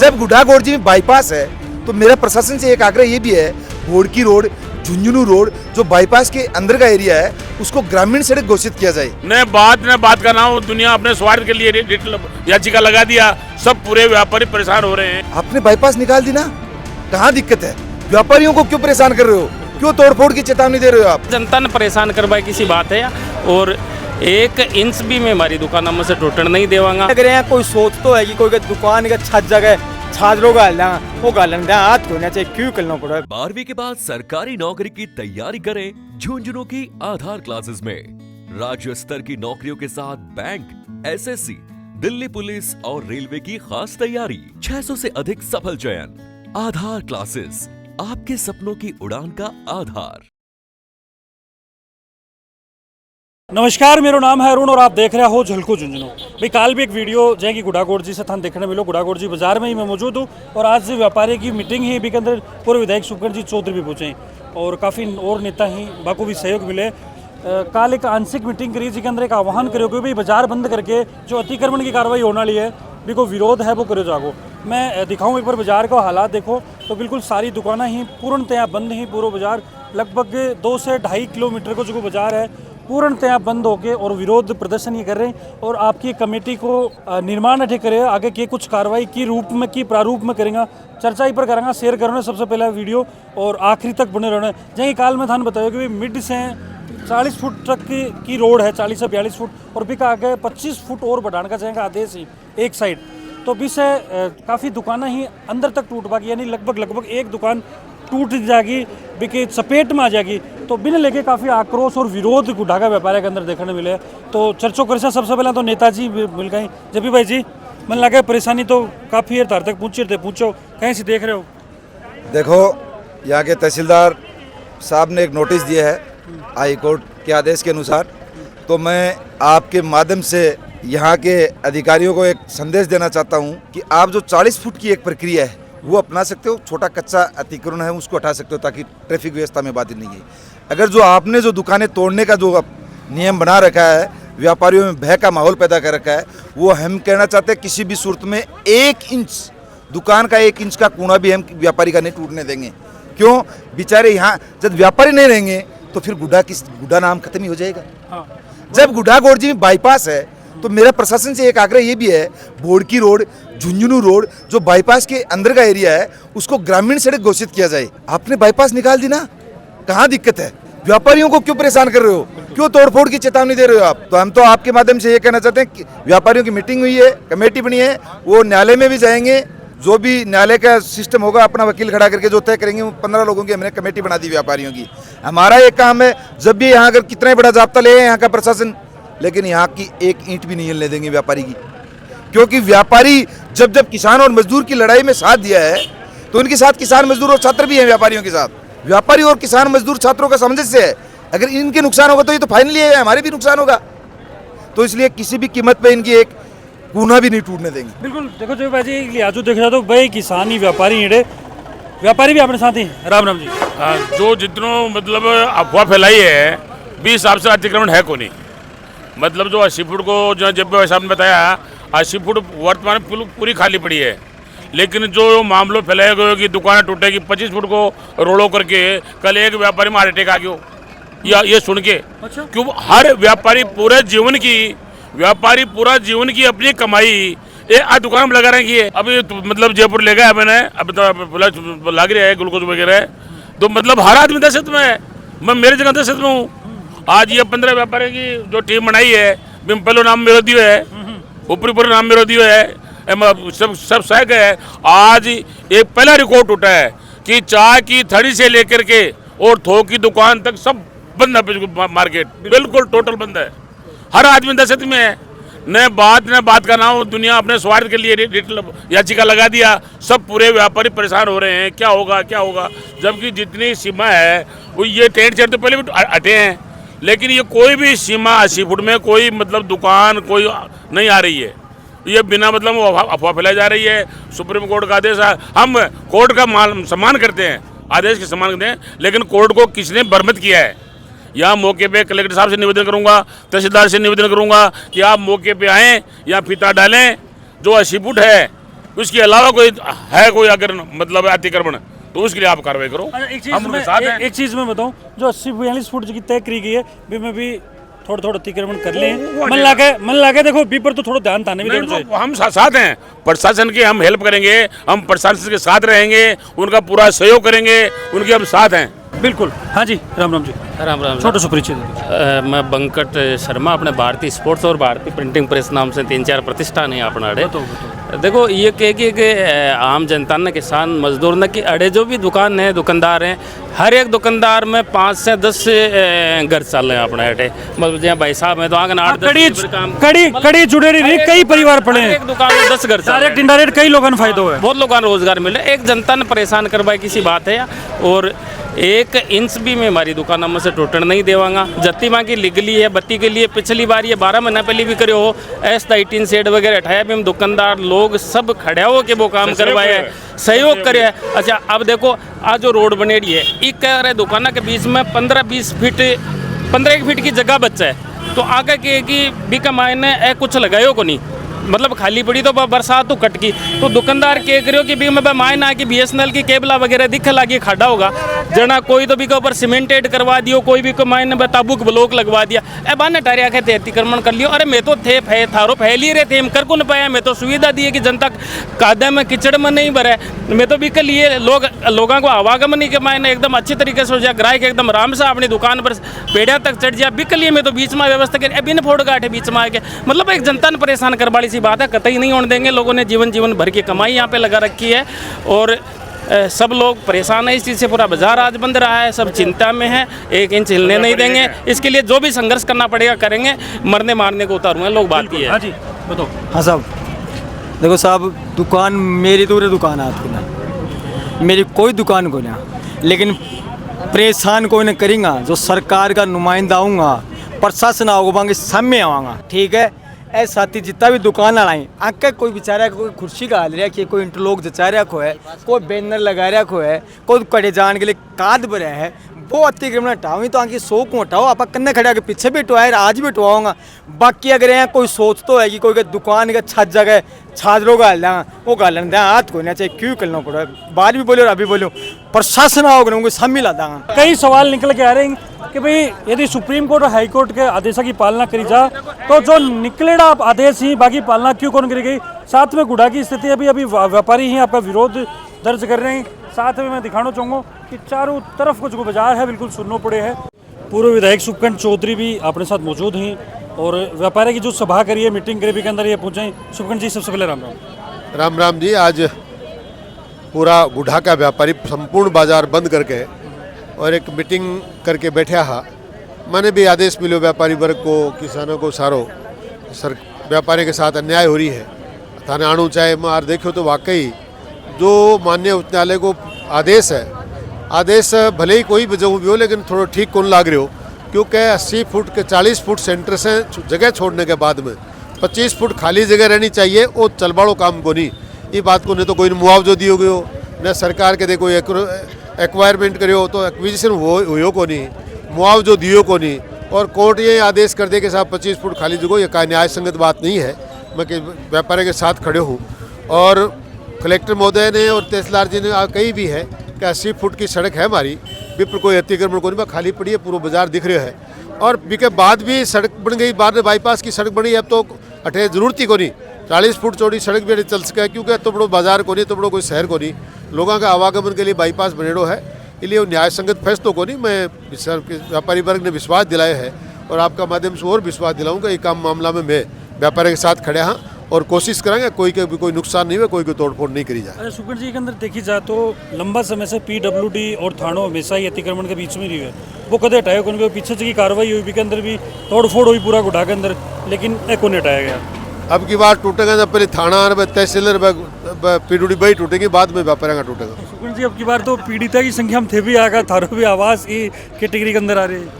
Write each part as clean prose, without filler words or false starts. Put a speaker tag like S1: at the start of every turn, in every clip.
S1: जब गुढ़ागोड़जी में बाईपास है तो मेरा प्रशासन से एक आग्रह ये भी है, बोड़की रोड, झुंझुनू रोड जो बाईपास के अंदर का एरिया है उसको ग्रामीण सड़क घोषित किया जाए।
S2: न बात का नाम दुनिया अपने स्वार्थ के लिए याचिका लगा दिया, सब पूरे व्यापारी परेशान हो रहे हैं।
S1: आपने बाईपास निकाल दी ना, कहाँ दिक्कत है? व्यापारियों को क्यों परेशान कर रहे हो? क्यों तोड़फोड़ की चेतावनी दे रहे हो आप?
S3: जनता ने परेशान करवाई किसी बात है, और 1 इंच भी मैं हमारी दुकान में से टूटने नहीं देवांगा।
S4: अगर यहाँ कोई सोच तो है कि कोई दुकान का छत जगह छाजरों गालना वो गालन हाथ धोना चाहिए, क्यों करना पड़ा?
S5: 12वीं के बाद सरकारी नौकरी की तैयारी करें झुंझुनू की आधार क्लासेस में। राज्य स्तर की नौकरियों के साथ बैंक, एसएससी, दिल्ली पुलिस और रेलवे की खास तैयारी। 600 से अधिक सफल चयन। आधार क्लासेस, आपके सपनों की उड़ान का आधार।
S6: नमस्कार, मेरा नाम है अरुण और आप देख रहे हो झलको झुंझुनू। भाई काल भी एक वीडियो जै की गुढ़ागोड़जी से थान देखने मिलो। गुढ़ागोड़जी बाजार में ही मैं मौजूद हूँ और आज से व्यापारी की मीटिंग ही भी के अंदर पूर्व विधायक शुभकरण जी चौधरी भी पहुँचे और काफ़ी और नेता ही बाको भी सहयोग मिले। काल एक आंशिक मीटिंग करी जिसके अंदर एक आह्वान करो कि भाई बाजार बंद करके जो अतिक्रमण की कार्रवाई होने वाली है भी को विरोध है वो करो जागो। मैं दिखाऊँ एक बार बाजार का हालात देखो तो बिल्कुल सारी दुकानें ही पूर्णतया बंद ही। पूरा बाजार लगभग 2 से 2.5 किलोमीटर को जो बाजार है पूर्णतया बंद होके और विरोध प्रदर्शन ये कर रहे हैं। और आपकी कमेटी को निर्माण अठे करे आगे की कुछ कार्रवाई की रूप में की प्रारूप में करेंगे, चर्चा ही पर करेंगे। शेयर करो सबसे पहला वीडियो और आखिरी तक बने रहना। जैसे काल में थान बताया कि मिड से 40 फुट तक की रोड है, 40 से 42 फुट, और भी आगे 25 फुट और बढ़ाने का चाहेगा आदेश ही एक साइड। तो भी से काफ़ी दुकानें ही अंदर तक टूट पाएगी, यानी लगभग एक दुकान टूट जाएगी, बिके चपेट में आ जाएगी। तो बिन लेके काफ़ी आक्रोश और विरोध गुढ़ागा व्यापारी के अंदर देखने मिले। तो चर्चो कर सबसे पहले तो नेताजी मिल गए। जब भी भाई जी मन लगा परेशानी तो काफ़ी देर तक पूछो कहीं से देख रहे हो?
S1: देखो, यहाँ के तहसीलदार साहब ने एक नोटिस दिया है हाई कोर्ट के आदेश के अनुसार। तो मैं आपके माध्यम से यहाँ के अधिकारियों को एक संदेश देना चाहता हूँ कि आप जो 40 फुट की एक प्रक्रिया है वो अपना सकते हो। छोटा कच्चा अतिक्रमण है उसको हटा सकते हो ताकि ट्रैफिक व्यवस्था में बाधित नहीं है। अगर जो आपने जो दुकानें तोड़ने का जो नियम बना रखा है, व्यापारियों में भय का माहौल पैदा कर रखा है, वो हम कहना चाहते हैं किसी भी सूरत में 1 इंच दुकान का 1 इंच का कोना भी हम व्यापारी का नहीं टूटने देंगे। क्यों? बेचारे यहाँ जब व्यापारी नहीं रहेंगे तो फिर गुढ़ा नाम खत्म ही हो जाएगा।
S6: हाँ।
S1: जब गुढ़ागोड़जी में बाईपास है तो मेरा प्रशासन से एक आग्रह ये भी है, बोड़की रोड, झुंझुनू रोड जो बाईपास के अंदर का एरिया है उसको ग्रामीण सड़क घोषित किया जाए। आपने बाईपास निकाल दी ना, कहाँ दिक्कत है? व्यापारियों को क्यों परेशान कर रहे हो? क्यों तोड़फोड़ की चेतावनी दे रहे हो आप? तो हम तो आपके माध्यम से ये कहना चाहते हैं कि व्यापारियों की मीटिंग हुई है, कमेटी बनी है, वो न्यायालय में भी जाएंगे। जो भी न्यायालय का सिस्टम होगा अपना वकील खड़ा करके जो तय करेंगे, वो 15 लोगों की हमने कमेटी बना दी व्यापारियों की। हमारा एक काम है, जब भी यहाँ अगर कितना बड़ा जाब्ता ले यहाँ का प्रशासन, लेकिन यहाँ की 1 ईंट भी नहीं हिलने देंगे व्यापारी की। क्योंकि व्यापारी जब किसान और मजदूर की लड़ाई में साथ दिया है तो उनके साथ किसान मजदूर और छात्र भी हैं व्यापारियों के साथ। व्यापारी और किसान मजदूर छात्रों का सामंजस्य है। अगर इनके नुकसान होगा तो ये तो फाइनली है हमारे भी नुकसान होगा। तो इसलिए किसी भी कीमत पे इनकी एक कोना भी नहीं टूटने देंगे।
S6: बिल्कुल। देखो जो भाई जी लिहाजो देख रहा तो भाई किसान ही व्यापारी व्यापारी भी अपने साथ ही। राम राम जी।
S2: जो जितनों मतलब अफवाह फैलाई है 20 हिसाब से अतिक्रमण है को नहीं। मतलब जो 80 फुट को जो जब साहब ने बताया 80 फुट वर्तमान में पूरी खाली पड़ी है। लेकिन जो मामलों फैलाए गए कि दुकानें टूटेगी 25 फुट को रोड़ों करके, कल एक व्यापारी में हार्ट अटैक आ गया या ये सुन के। अच्छा। क्यों? हर व्यापारी पूरा जीवन की अपनी कमाई दुकान में लगा रखी है। अभी मतलब जयपुर ले गया मैंने, अभी तो लग रहा है ग्लूकोज वगैरह। तो मतलब हर आदमी दहशत में है, मैं मेरी जगह दहशत में हूँ। आज ये 15 व्यापारी की जो टीम बनाई है, पहले नाम मेरा दियो है, ऊपरी नाम मेरा दियो है, सब सह गए। आज एक पहला रिकॉर्ड टूटा है कि चाय की थड़ी से लेकर के और थोक की दुकान तक सब बंद है। मार्केट बिल्कुल टोटल बंद है। हर आदमी दहशत में है। न बात का नाम दुनिया अपने स्वार्थ के लिए याचिका लगा दिया, सब पूरे व्यापारी परेशान हो रहे हैं। क्या होगा? जबकि जितनी सीमा है वो ये टेंट चढ़ते पहले भी हटे हैं, लेकिन ये कोई भी सीमा 80 फुट में कोई मतलब दुकान कोई नहीं आ रही है। ये बिना मतलब अफवाह फैलाई जा रही है। सुप्रीम कोर्ट का आदेश, हम कोर्ट का सम्मान करते हैं, आदेश के सम्मान करते हैं, लेकिन कोर्ट को किसने बरमत किया है? यहाँ मौके पे कलेक्टर साहब से निवेदन करूंगा, तहसीलदार से निवेदन करूंगा कि आप मौके पे आएँ या फीता डालें। जो 80 फुट है उसके अलावा कोई है कोई अगर मतलब अतिक्रमण तो उसके लिए आप कार्रवाई करो।
S6: अच्छा,
S2: हम उनके साथ हैं।
S6: एक चीज मैं बताऊं, जो 80-42 फुट की तय करी गई है भी में भी थोड़ा थोड़ा अतिक्रमण कर ले, मन लागे देखो बी पर तो थोड़ा ध्यान थाने भी
S2: नहीं,
S6: देना चाहिए।
S2: वो हम साथ हैं, प्रशासन की हम हेल्प करेंगे, हम प्रशासन के साथ रहेंगे, उनका पूरा सहयोग करेंगे, उनके हम साथ हैं।
S6: बिल्कुल। हाँ जी, राम राम जी।
S3: राम राम।
S6: छोटा सा परिचय दे दीजिए।
S3: मैं बंकट शर्मा, अपने भारतीय स्पोर्ट्स और भारतीय प्रिंटिंग प्रेस नाम से 3-4 प्रतिष्ठान है अपना अड़े। देखो ये कह कि आम जनता ने, किसान मजदूर ने कि अड़े जो भी दुकान है, दुकानदार हैं, हर एक दुकानदार में 5 से 10 घर चल रहे हैं अपने अड़े। मतलब जहाँ भाई साहब है तो आगे 8-10 काम
S6: कड़ी जुड़े रही, कई परिवार पड़े हैं,
S3: एक दुकान में 10 घर,
S6: डायरेक्ट इनडायरेक्ट कई लोगों को फायदा हुआ है।
S3: बहुत लोगों को रोजगार मिले। एक जनता ने परेशान करवाई किसी बात है, और 1 इंच भी मैं हमारी दुकानों में से टूटने नहीं देवांगा। जत्ती माँ की लिगली है बत्ती के लिए, पिछली बार ये 12 महीना पहले भी करे हो, ऐसा 18 सेट वगैरह हटाया भी हम दुकानदार लोग सब खड़े हो के वो काम करवाए है, सहयोग करे है। अच्छा अब देखो आज जो रोड बनेड़ी है, एक कह रहे दुकानों के बीच में 15-20 फीट 15 फीट की जगह बच्चा है, तो आगे के कि बिका मायने कुछ लगायो को नहीं, मतलब खाली पड़ी तो बरसात तो कट की, तो दुकानदार कह करो कि भी मैं मायना है कि BSNL की केबला वगैरह दिख लगी खड़ा होगा जना, कोई तो भी के ऊपर सीमेंटेड करवा दियो, कोई भी को मायने में ताबुक ब्लॉक लगवा दिया। ए बाने टारिया के अतिक्रमण कर लियो। अरे मैं तो थे थारो फैल ही रहे थे, हम कर को न पाया। मैं तो सुविधा दी है कि जनता कादे में कीचड़ में नहीं भरे। मैं तो भी के लिए लोगों को आवागमन के मायने एकदम अच्छी तरीके से हो जाए, ग्राहक एकदम आराम से अपनी दुकान पर पेड़िया तक चढ़ जाए। बिक लिए मैं तो बीच में व्यवस्था कर अभी न फोड़ गाठे बीच में आके, मतलब एक जनता ने परेशान करवाली सी बात है, कतई नहीं होने देंगे। लोगों ने जीवन भर की कमाई यहाँ पे लगा रखी है और सब लोग परेशान है इस चीज़ से। पूरा बाजार आज बंद रहा है, सब चिंता में है, 1 इंच हिलने नहीं देंगे। इसके लिए जो भी संघर्ष करना पड़ेगा करेंगे, मरने मारने को उतारूंगा लोग, बात की है।
S6: हाँ जी बताओ।
S4: हाँ साहब, देखो साहब, दुकान मेरी तो दुकान आती ना, मेरी कोई दुकान को ना, लेकिन परेशान कोई न करेंगा। जो सरकार का नुमाइंदा आऊँगा, प्रशासन आऊँगा, सामने आऊँगा, ठीक है। ऐसे साथी जितना भी दुकान लगाई आके कोई बेचारा कोई कुर्सी का हाल रहा है, कोई इंटरलॉक जचा रखो है, कोई बैनर लगा रखो है, कोई कड़े जान के लिए काद भरे है, वो अतिक्रमण हटाओ तो आगे 100 को हटाओ। आप कन्ने खड़े आके पीछे भी हटवाए, आज भी हटवाऊंगा। बाकी अगर यहाँ कोई सोच तो है कि कोई दुकान का छत जगह छाजरों का हल देंगे, वो गालन दें हाथ को चाहे क्यों करना पड़ा। बाहर भी बोलो और अभी बोलो, प्रशासन आओगे उनको सामने ला देंगे।
S6: कई सवाल निकल के आ रहे हैं कि भाई यदि सुप्रीम कोर्ट और हाई कोर्ट के आदेशों की पालना करी जा तो जो निकलेड़ा आदेश ही बाकी पालना क्यों कौन करी गई। साथ में गुड़ा की स्थिति अभी व्यापारी ही आपका विरोध दर्ज कर रहे हैं। साथ में मैं दिखाना चाहूँगा कि चारों तरफ कुछ बाजार है बिल्कुल सुनने पड़े हैं। पूर्व विधायक सुखकंठ चौधरी भी अपने साथ मौजूद हैं और व्यापारी की जो सभा करी है, मीटिंग करी के अंदर ये पहुँचे। सुखकंठ जी सबसे पहले राम राम।
S7: राम राम जी। आज पूरा गुढ़ा का व्यापारी संपूर्ण बाजार बंद करके और एक मीटिंग करके बैठा हा। मैंने भी आदेश मिलो व्यापारी वर्ग को, किसानों को, सारो सर व्यापारी के साथ अन्याय हो रही है, थाने आणु चाहे मार देखो तो वाकई जो माननीय उच्च न्यायालय को आदेश है, आदेश भले ही कोई भी जो भी हो लेकिन थोड़ा ठीक कौन लाग रहे हो, क्योंकि 80 फुट के 40 फुट सेंटर से जगह छोड़ने के बाद में 25 फुट खाली जगह रहनी चाहिए। वो चलबाड़ो काम को नहीं, ये बात को नहीं तो कोई मुआवजो दियो गयो न सरकार के दे कोई एक्वायरमेंट करो तो एक्विजिशन हो को नहीं, मुआवजो दियो को नहीं। और कोर्ट ये आदेश कर दे कि साहब 25 फुट खाली जगह, ये का न्याय संगत बात नहीं है। मैं कि व्यापारी के साथ खड़े हूँ और कलेक्टर महोदय ने और तहसीलदार जी ने कही भी है कि 80 फुट की सड़क है हमारी, विप्र कोई अतिक्रमण को नहीं, खाली पड़ी है, पूरा बाजार दिख रहा है। और के बाद भी सड़क बन गई, बाद में बाईपास की सड़क बनी, अब तो अठे जरूरत ही को नहीं, 40 फुट चौड़ी सड़क भी चल सके, क्योंकि तो बड़ो बाजार को नहीं, तो बड़ो कोई शहर को नहीं, लोगों का आवागमन के लिए बाईपास बनेड़ो है, इसलिए न्याय संगत फैसलों को नहीं। मैं व्यापारी वर्ग ने विश्वास दिलाया है और आपका माध्यम से और विश्वास दिलाऊंगा, ये काम मामला में मैं व्यापारी के साथ खड़े हाँ और कोशिश करेंगे कोई नुकसान नहीं हुआ, कोई तोड़फोड़ नहीं करी जाए।
S6: अरे सुखकंठ जी के अंदर देखी जाए तो लंबा समय से PWD और थानों हमेशा ही अतिक्रमण के बीच में रही है, वो कदे हटाए कौन, पीछे से की कार्रवाई हुई के अंदर भी तोड़फोड़ हुई पूरा गुढ़ा के अंदर, लेकिन एक को नहीं हटाया गया।
S7: अब की बार टूटेगा जब पहले थाना तहसीलदार PWD भाई टूटेगी, बाद में व्यापारी का टूटेगा।
S6: सुखकंठ जी अब की बार तो पीड़िता की संख्या हम थे भी आगा, थारों भी आवाज की कैटेगरी के अंदर आ रही है।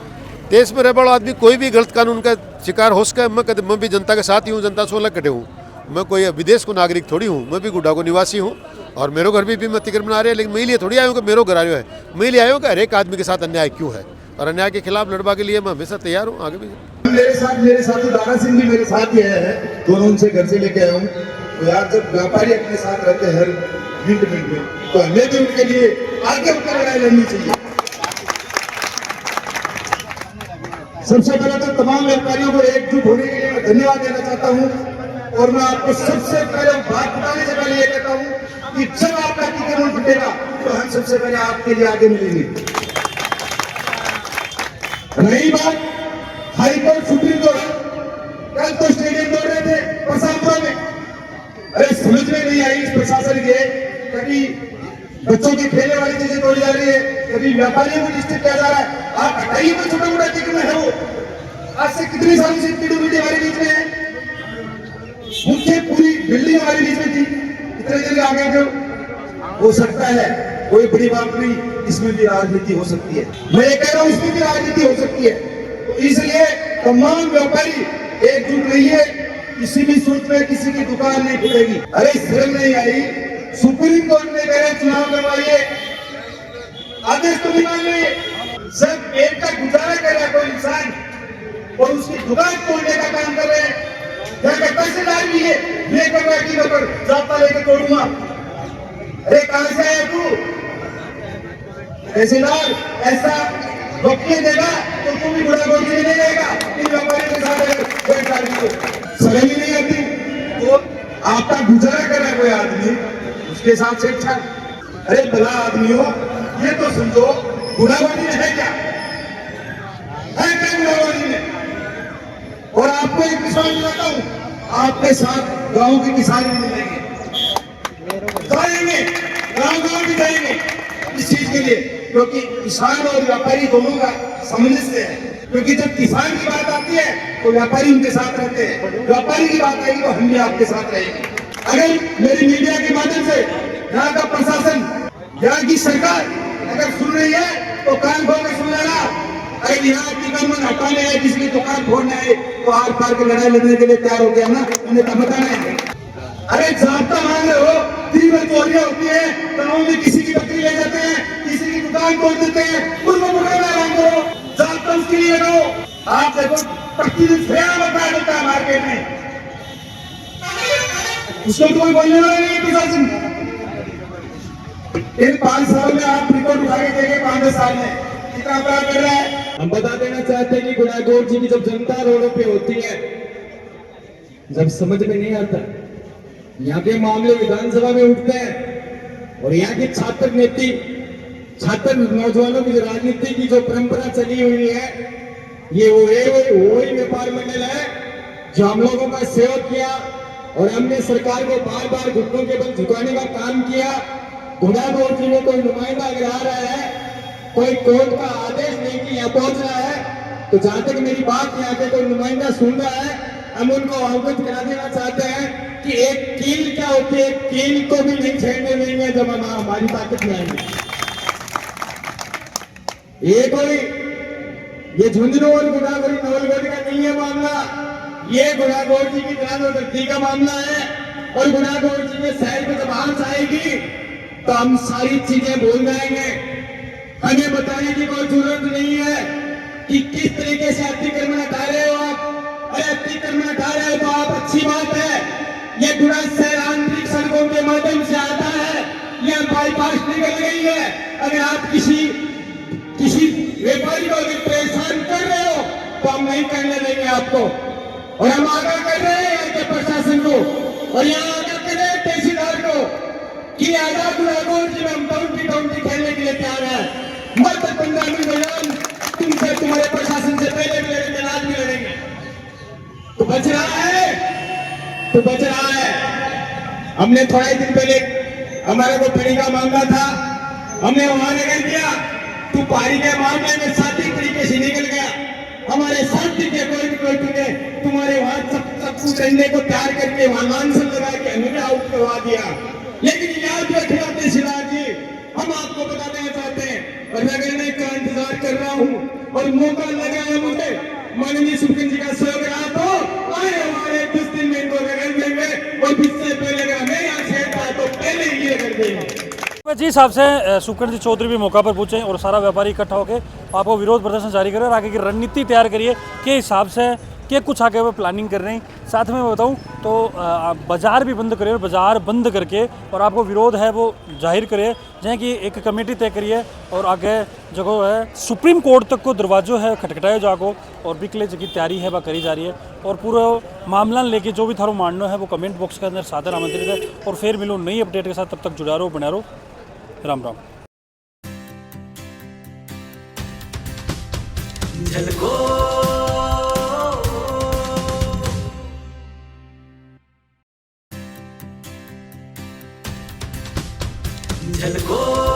S7: देश में रह बड़ा आदमी कोई भी गलत कानून का शिकार हो सके। मैं भी जनता के साथ ही हूँ, जनता से अलग कटे हूँ, मैं कोई विदेश को नागरिक थोड़ी हूँ, मैं भी गुड्डा को निवासी हूँ और मेरे घर भी अतिक्रमण आ रहे हैं, लेकिन मैं लिए थोड़ी आया हूँ कि मेरे घर आ रहे है, मैं लिए आया हूँ कि हर एक आदमी के साथ अन्याय क्यों है और अन्याय के खिलाफ लड़वा के लिए मैं हमेशा तैयार हूँ। आगे भी
S1: मेरे साथी दारा सिंह भी मेरे साथ ही है, दोनों उनसे घर से लेके आया हूँ तो यार जब व्यापारी अपने साथ रहते हैं हर मिनट मिनट में, तो हमें भी उनके लिए आगे उनकी लड़ाई लड़नी चाहिए। सबसे पहले तो तमाम व्यापारियों को एकजुट होने के लिए मैं धन्यवाद देना चाहता हूं, और मैं आपको सबसे पहले बात बताने से पहले ये कहता हूं कि जब आपका टिकट रोड फुटेगा तो हम सबसे पहले आपके लिए आगे मिलेंगे। रही बात हाईकोर्ट सुप्रीम कोर्ट, कल तो स्टेडियम तोड़ रहे थे प्रशांतपुरा में, अरे समझ में नहीं आई इस प्रशासन के, कभी बच्चों की खेलने वाली चीजें तोड़ी जा रही है, कभी व्यापारियों को डिस्ट्रिक्ट किया जा रहा है। आप हटाइए तो छोटा मोटा टिकट में है वो, आज से कितने सालों से पीडब्ल्यूडी हमारे बीच में है, मुख्य पूरी बिल्डिंग हमारे बीच में थी, इतने जगह आ गए जो हो सकता है, कोई बड़ी बात नहीं, इसमें भी राजनीति हो सकती है। मैं ये कह रहा हूं इसमें भी राजनीति हो सकती है, तो इसलिए तमाम व्यापारी एकजुट रहिए, किसी भी सूरत में किसी की दुकान नहीं खुलेगी। अरे शर्म नहीं आई, सुप्रीम कोर्ट ने कह रहे चुनाव करवाइए, आदेश तो नहीं मान रहे, सब पेट का गुजारा कर रहा है कोई इंसान और उसकी दुकान तोड़ने का काम कर रहे हैं, क्या पैसेदार भी है, ये कर रहा है कि जाता लेके तोड़ूंगा। अरे कहां से आया तू पैसेदार, ऐसा वकील देगा तो तू भी बुरा गोल नहीं देगा, इन व्यापारियों के साथ समझ ही नहीं आती। तो आपका गुजारा कर रहा है कोई आदमी, उसके साथ छेड़छाड़, अरे भला आदमी हो ये तो समझो गुनाहगारी में है क्या गुनाहगारी में। और आपको एक विश्वास दिलाता हूं, आपके साथ गांव के किसान भी मिलेंगे, जाएंगे गांव भी जाएंगे इस चीज के लिए, क्योंकि किसान और व्यापारी दोनों का सामंजस्य है। क्योंकि जब किसान की बात आती है तो व्यापारी उनके साथ रहते हैं, व्यापारी की बात आएगी तो हम भी आपके साथ रहेंगे। अगर मेरी मीडिया के माध्यम से यहाँ का प्रशासन, यहाँ की सरकार अगर सुन रही है तो कान खोल के सुन लेना। अगर यहाँ अतिक्रमण हटाने है, किसी की दुकान फोड़ना है, तो आर पार की लड़ाई लड़ने के लिए तैयार हो गया ना, उन्हें तब बताना है। अरे जाब्ता मांग रहे हो, दिन में चोरियां होती है, गाँव में किसी की बकरी ले जाते हैं, किसी की दुकान तोड़ देते हैं, उनको पकड़ना मांगो, जाब्ता उसके लिए लगाओ। आप देखो प्रतिदिन फेरा बता देता है मार्केट में, उसको कोई बोलने वाला नहीं प्रशासन। इन 5 साल में आप रिकॉर्ड उठा के देखे, 5 साल में कितना अपराध कर रहा है।
S8: हम बता देना चाहते हैं कि गुनाहगार जी की जब जनता रोडों पे होती है, जब समझ में नहीं आता, यहाँ के मामले विधानसभा में उठते हैं और यहाँ के छात्र नेत्री, छात्र नौजवानों की जो राजनीति की जो परंपरा चली हुई है, ये वही व्यापार मंडल है जो हम लोगों का सेवक किया और हमने सरकार को बार बार घुटनों के बल झुकाने का काम किया। गुनाहगार जी में कोई नुमाइंदा अगर आ रहा है, कोई कोर्ट का आदेश नहीं कि यहाँ पहुंच रहा है, तो जहां तक मेरी बात यहाँ पे कोई नुमाइंदा सुन रहा है, हम उनको अवगत करा देना चाहते हैं कि एक कील क्या होती है, कील को भी नहीं छेड़ने देंगे जब हम हमारी ताकत में आएंगे। ये झुंझुनू और गुनाहगारी नवलगढ़ का नहीं है मामला, ये गुनाहगार जी की धर्ती का मामला है। और गुनाहगार जी में शहर में जब आंच आएगी तो हम सारी चीजें भूल जाएंगे। हमें बताने की कोई जरूरत नहीं है कि किस तरीके से अतिक्रमण हटा रहे हो आप। अरे अतिक्रमण हटा रहे हो तो आप, अच्छी बात है, ये गुना शहर आंतरिक सड़कों के माध्यम से आता है, यह बाईपास निकल गई है। अगर आप किसी व्यापारी को अगर परेशान कर रहे हो तो हम नहीं करने देंगे आपको, और हम आगाह कर रहे हैं यहाँ के प्रशासन को और यहाँ आगाह कर रहे हैं तहसीलदार को कि आजाद गुनाहगार जी में हम टाउनटी खेलने के लिए तैयार है। मत 15 मिनट बयान तुमसे, तुम्हारे प्रशासन से पहले भी लड़ेंगे, आज भी लड़ेंगे। तो बच रहा है। हमने थोड़ा ही दिन पहले हमारे को पड़ी का मामला था, हमने वहां निकल दिया, तू पारी के मामले में साथी तरीके से निकल गया। हमारे साथी के कोई ने तुम्हारे वहां सब करने को तैयार करके वहां लांछन लगा के हमें आउट करवा दिया। लेकिन याद रखना तहसीलदार जी, हम आपको बता देना चाहते हैं और मैं का इंतजार कर रहा हूँ और मौका लगा है मुझे, माननीय सुप्रीम जी का सहयोग रहा तो आए हमारे 10 दिन में इनको रगड़ देंगे और इससे पहले अगर हमें यहाँ छेड़ता तो पहले ही रगड़ देंगे।
S6: जी साहब से सुखन जी चौधरी भी मौका पर पूछें और सारा व्यापारी इकट्ठा होकर आपको विरोध प्रदर्शन जारी करें और आगे की रणनीति तैयार करिए कि हिसाब से कि कुछ आगे वो प्लानिंग कर रहे हैं। साथ में मैं बताऊं तो बाज़ार भी बंद करे, और बाज़ार बंद करके और आपको विरोध है वो जाहिर करे, जैसे कि एक कमेटी तय करी है और आगे जो है सुप्रीम कोर्ट तक को दरवाजो है खटखटाए जाको, और बिकले की तैयारी है वह करी जा रही है। और पूरा मामला लेके जो भी थारो मानना है वो कमेंट बॉक्स के अंदर सादर आमंत्रित है। और फिर मिलो नई अपडेट के साथ, तब तक जुड़ा रहो, बना रहो। राम राम।
S9: झलको